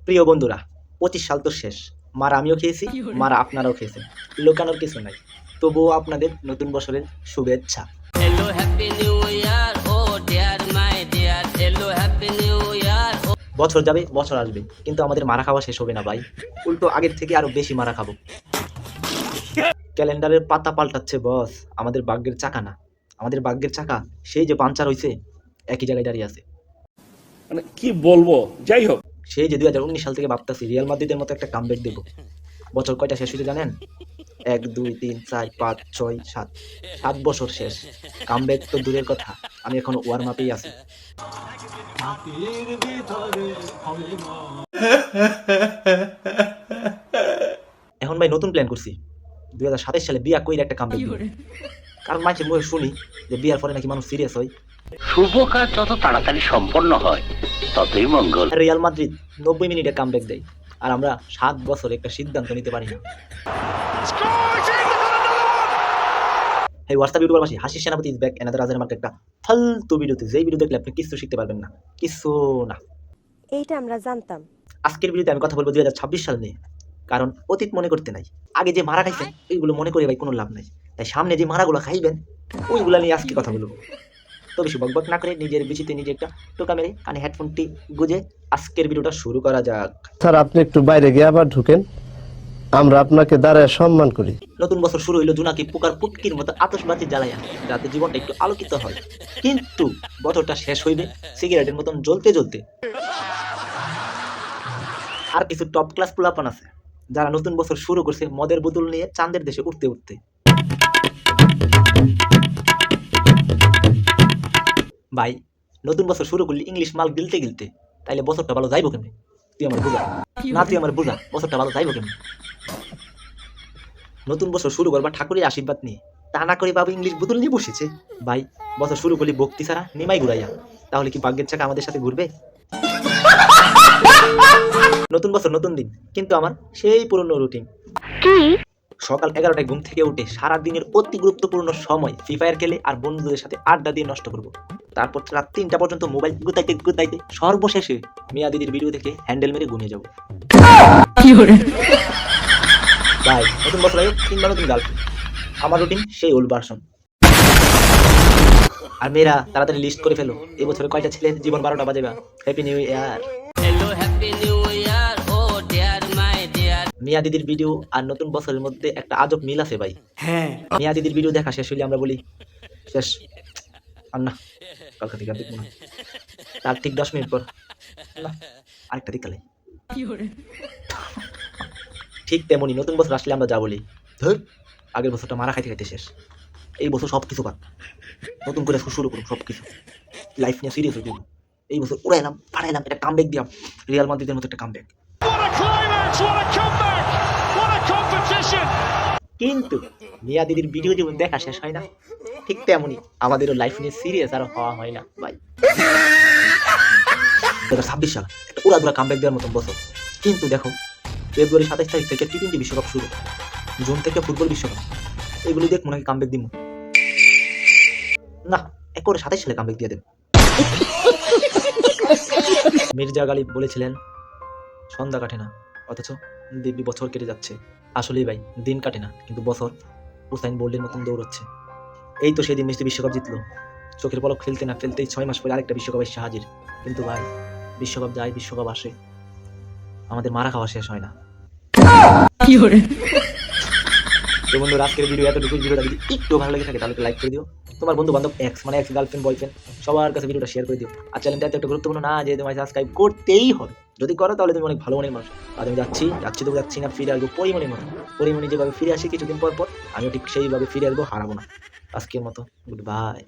প্রিয় বন্ধুরা, 25 সাল তো শেষ। মারা আমিও খেয়েছি, মারা আপনারাও খেয়েছেন। লুকানোর কিছু নাই। তবুও আপনাদের নতুন বছরের শুভেচ্ছা। Hello, happy new year, oh dear, my dear. Hello, happy new year. বছর যাবে, বছর আসবে, কিন্তু আমাদের মারা খাওয়া শেষ হবে না ভাই। উল্টো আগের থেকে আরো বেশি মারা খাবো। ক্যালেন্ডারের পাতা পাল্টাচ্ছে বস, আমাদের ভাগ্যের চাকা না। আমাদের ভাগ্যের চাকা সেই যে পাঞ্চার হইছে, একই জায়গায় দাঁড়িয়ে আছে। মানে কি বলবো, যাই হোক, সেই যে 2019 সাল থেকে ভাবতেছি রিয়াল মাদ্রিদের মতো একটা কামব্যাক দেব। বছর কয়টা শেষ হইতে জানেন? 1 2 3 4 5 6 7 7 বছর শেষ। কামব্যাক তো দূরের কথা, আমি এখন ওয়ার্ম আপেই আছি। এখন ভাই নতুন প্ল্যান করছি, 2027 সালে বিয়া কইরা একটা কামব্যাক দিব। কারণ মানুষের মুখে শুনি যে বিয়ার পরে নাকি মানুষ সিরিয়াস হয়। শুভ কাজ যত তাড়াতাড়ি সম্পন্ন হয় ততই মঙ্গল। রিয়াল মাদ্রিদ 90 মিনিটে কামব্যাক দেয়, আর আমরা 7 বছর একটা সিদ্ধান্ত নিতে পারি না। এই হোয়াটসঅ্যাপ ইউটিউবারবাসী, হাসির সেনাপতি ইজ ব্যাক অ্যানাদার রাজার মার্কে একটা ফালতু ভিডিওতে, যেই ভিডিও দেখলে আপনি কিছু শিখতে পারবেন না, কিছু না। এইটা আমরা জানতাম। আজকের ভিডিওতে আমি কথা বলবো 2026 সাল নিয়ে। কারণ অতীত মনে করতে নাই, আগে যে মারা খাইছেন ওইগুলো মনে করে ভাই কোনো লাভ নাই। তাই সামনে যে মারাগুলো খাইবেন ওইগুলো নিয়ে আজকে কথা বলবো। তো বেশি বকবক না করে নিজের বিচিতে নিজে একটা টোকা মেরে কানে হেডফোনটি গুজে আজকের ভিডিওটা শুরু করা যাক। স্যার, আপনি একটু বাইরে গিয়ে আবার ঢুকেন, আমরা আপনাকে দাঁড়ায় সম্মান করি। নতুন বছর শুরু হইলো জোনাকি পোকার পুটকির মতো আতশবাজি জ্বালাইয়া, যাতে জীবনটা একটু আলোকিত হয়। কিন্তু বছরটা শেষ হইবে সিগারেটের মতন জ্বলতে জ্বলতে। আর কিছু টপ ক্লাস পোলাপান আছে যারা নতুন বছর শুরু করছে মদের বোতল নিয়ে চাঁদের দেশে উঠতে উঠতে। ভাই, নতুন বছর শুরু করলি ইংলিশ মাল গিলতে গিলতে, তাইলে বছরটা ভালো যাইব কেমনে? তুই আমার বুঝা না, তুই আমার বুঝা বছরটা ভালো যাইব কেমনে? নতুন বছর শুরু করবা ঠাকুরের আশীর্বাদ নিয়ে, তা না করে বাবু ইংলিশ বোতল নিয়ে বসেছে। ভাই, বছর শুরু করলি ভক্তি ছাড়া নিমাই ঘুরাইয়া, তাহলে কি ভাগ্যের চাকা আমাদের সাথে ঘুরবে? নতুন বছর নতুন দিন, কিন্তু আমার সেই পুরনো রুটিন। সকাল 11টায় ঘুম থেকে উঠে সারা দিনের অতি গুরুত্বপূর্ণ সময় ফ্রি ফায়ার খেলে আর বন্ধুদের সাথে আড্ডা দিয়ে নষ্ট করব। তারপর রাত 3টা পর্যন্ত মোবাইল গুতাইতে গুতাইতে সর্বশেষে মিয়া দিদির ভিডিও দেখে হ্যান্ডেল মেরে ঘুমিয়ে যাব। ভাই, নতুন বছর আগে 3বার নতুন গার্লফ্রেন্ড। আমার রুটিন সেই ওল্ড ভার্সন। আর মেয়েরা তাড়াতাড়ি লিস্ট করে ফেলো, এবছরে কয়টা ছেলের জীবন 12টা বাজেবা। Happy new year. Hello, happy new year, oh dear, my dear. মিয়া দিদির ভিডিও আর নতুন বছরের মধ্যে একটা আজব মিল আছে ভাই। হ্যাঁ, মিয়া দিদির ভিডিও দেখা শেষ হইলে আমরা বলি শেষ, আর না কালকে থেকে আর দেখবো না। তার ঠিক 10 মিনিট পর না আরেকটা দিকালে। ঠিক তেমনি নতুন বছর আসলে আমরা যা বলি, ধর আগের বছরটা মারা খাইতে খাইতে শেষ, এই বছর সব কিছু বাদ, নতুন করে শুরু করুন সব কিছু, লাইফ নিয়ে সিরিয়াস হয়ে যাবো। এই বছর উড়াইলাম পাঠাইলাম, একটা কামব্যাক দিলাম, রিয়াল মাদ্রিদের মতো একটা কামব্যাক। কিন্তু মিয়া দিদির ভিডিও যেমন দেখা শেষ হয় না, ঠিক তেমনি আমাদেরও লাইফ নিয়ে সিরিয়াস আর হওয়া হয় না ভাই। 2026 সাল একটা উড়াদুরা কামব্যাক দেওয়ার মতন বছর। কিন্তু দেখো, ফেব্রুয়ারি 27 তারিখ থেকে টি20 বিশ্বকাপ শুরু, জুন থেকে ফুটবল বিশ্বকাপ, এগুলি দেখ মনে হয় কামব্যাক দিব না, একবারে 27 সালে কামব্যাক দিয়ে দেব। মির্জা গালিব বলেছিলেন সন্ধ্যা কাটে না, অথচ দিব্যি বছর কেটে যাচ্ছে। আসলেই ভাই, দিন কাটে না, কিন্তু বছর উসাইন বোল্টের মতন দৌড়চ্ছে। এই তো সেদিন মেসি বিশ্বকাপ জিতলো, চোখের পলক ফেলতে না ফেলতেই 6 মাস পরে আরেকটা বিশ্বকাপ এসে হাজির। কিন্তু ভাই, বিশ্বকাপ যায় বিশ্বকাপ আসে, আমাদের মারা খাওয়া শেষ হয় না। তো বন্ধুরা, আজকের ভিডিও এতটুকু। ভিডিওটা যদি একটু ভালো লেগে থাকে তাহলে লাইক করে দিও, তোমার বন্ধু বান্ধব এক্স মানে এক্স গার্লফ্রেন্ড বয়ফ্রেন্ড সবার কাছে ভিডিওটা শেয়ার করে দিও। আর চ্যানেলটা এত একটা গুরুত্বপূর্ণ না যে তোমায় সাবস্ক্রাইব করতেই হবে, যদি করো তাহলে তুমি অনেক ভালো মনের মানুষ। আর আমি যাচ্ছি তো যাচ্ছি না, ফিরে আসবো পরিমণির মতো। পরিমণি যেভাবে ফিরে আসি কিছুদিন পর পর, আমিও ঠিক সেইভাবে ফিরে আসবো, হারাবো না। আজকের মতো গুড বাই।